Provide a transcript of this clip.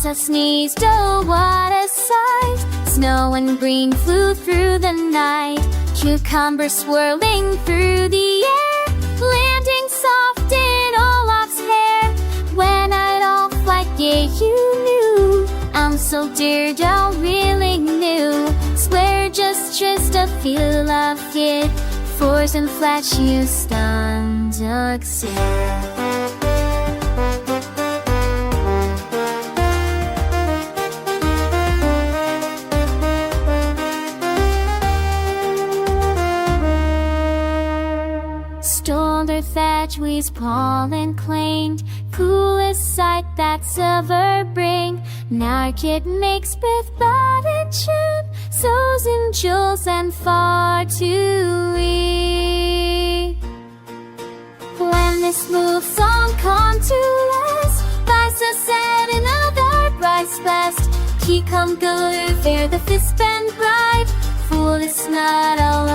Santa sneezed, oh what a sight! Snow and green flew through the night, cucumbers swirling through the air, landing soft in Olaf's hair. When I'd all flight, yeah you knew, I'm so dear, don't really knew. Swear just a feel of it, force and flash you stunned Stole her thatch, we's pollen claimed, coolest sight that's ever bring. Now kid makes with bud and tune, sows in jewels and far to we. When this smooth song come to last, Bisa said another bride's best. He come go fair the fist bend bride, fool is not all